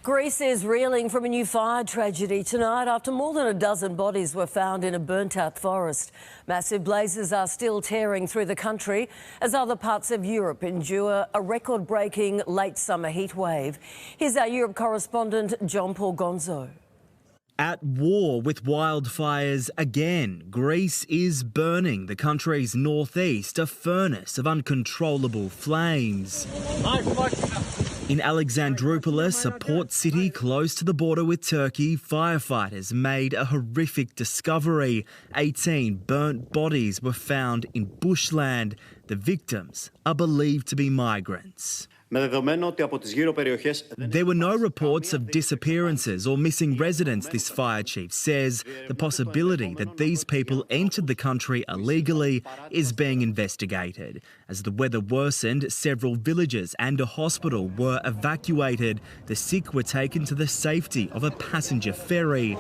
Greece is reeling from a new fire tragedy tonight after more than a dozen bodies were found in a burnt-out forest. Massive blazes are still tearing through the country as other parts of Europe endure a record-breaking late summer heat wave. Here's our Europe correspondent, John Paul Gonzo. At war with wildfires again, Greece is burning the country's northeast, a furnace of uncontrollable flames. In Alexandroupolis, a port city close to the border with Turkey, firefighters made a horrific discovery. 18 burnt bodies were found in bushland. The victims are believed to be migrants. There were no reports of disappearances or missing residents, this fire chief says. The possibility that these people entered the country illegally is being investigated. As the weather worsened, several villages and a hospital were evacuated. The sick were taken to the safety of a passenger ferry,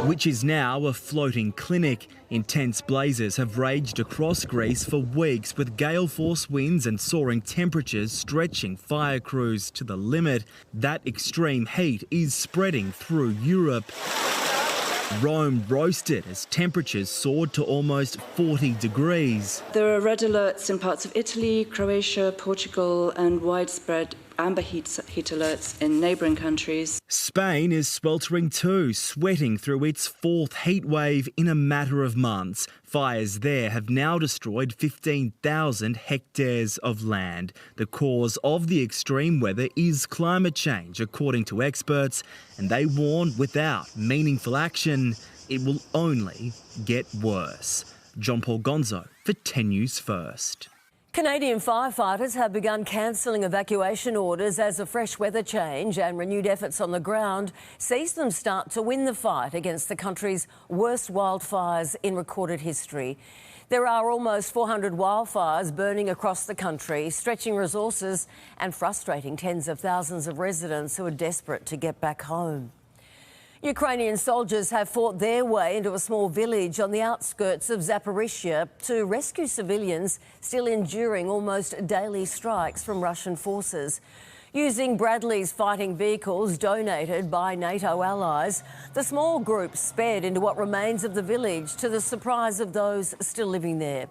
which is now a floating clinic. Intense blazes have raged across Greece for weeks, with gale force winds and soaring temperatures stretching fire crews to the limit. That extreme heat is spreading through Europe. Rome roasted as temperatures soared to almost 40 degrees. There are red alerts in parts of Italy, Croatia, Portugal, and widespread amber heat alerts in neighbouring countries. Spain is sweltering too, sweating through its fourth heat wave in a matter of months. Fires there have now destroyed 15,000 hectares of land. The cause of the extreme weather is climate change, according to experts, and they warn without meaningful action, it will only get worse. John Paul Gonzo for 10 News First. Canadian firefighters have begun cancelling evacuation orders as a fresh weather change and renewed efforts on the ground sees them start to win the fight against the country's worst wildfires in recorded history. There are almost 400 wildfires burning across the country, stretching resources and frustrating tens of thousands of residents who are desperate to get back home. Ukrainian soldiers have fought their way into a small village on the outskirts of Zaporizhzhia to rescue civilians still enduring almost daily strikes from Russian forces. Using Bradley's fighting vehicles donated by NATO allies, the small group sped into what remains of the village to the surprise of those still living there.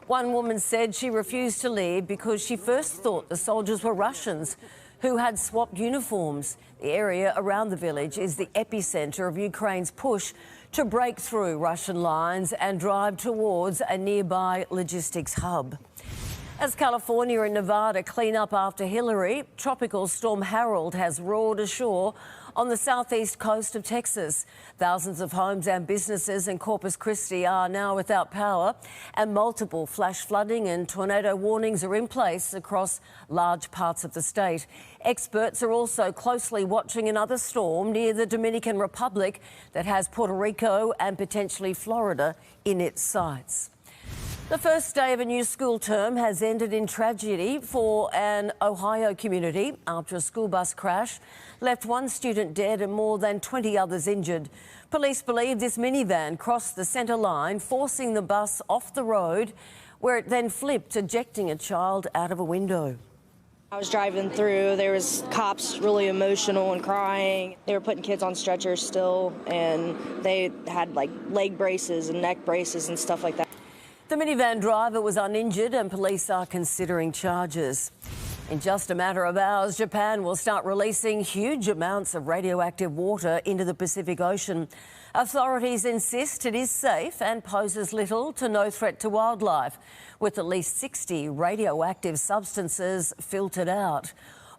One woman said she refused to leave because she first thought the soldiers were Russians who had swapped uniforms. The area around the village is the epicentre of Ukraine's push to break through Russian lines and drive towards a nearby logistics hub. As California and Nevada clean up after Hillary, Tropical Storm Harold has roared ashore on the southeast coast of Texas. Thousands of homes and businesses in Corpus Christi are now without power, and multiple flash flooding and tornado warnings are in place across large parts of the state. Experts are also closely watching another storm near the Dominican Republic that has Puerto Rico and potentially Florida in its sights. The first day of a new school term has ended in tragedy for an Ohio community after a school bus crash left one student dead and more than 20 others injured. Police believe this minivan crossed the centre line, forcing the bus off the road, where it then flipped, ejecting a child out of a window. I was driving through, there was cops really emotional and crying. They were putting kids on stretchers still, and they had like leg braces and neck braces and stuff like that. The minivan driver was uninjured and police are considering charges. In just a matter of hours, Japan will start releasing huge amounts of radioactive water into the Pacific Ocean. Authorities insist it is safe and poses little to no threat to wildlife, with at least 60 radioactive substances filtered out.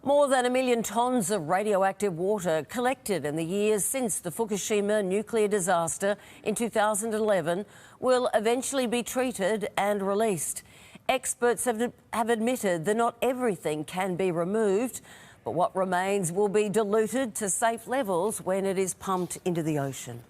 More than 1 million tonnes of radioactive water collected in the years since the Fukushima nuclear disaster in 2011 will eventually be treated and released. Experts have admitted that not everything can be removed, but what remains will be diluted to safe levels when it is pumped into the ocean.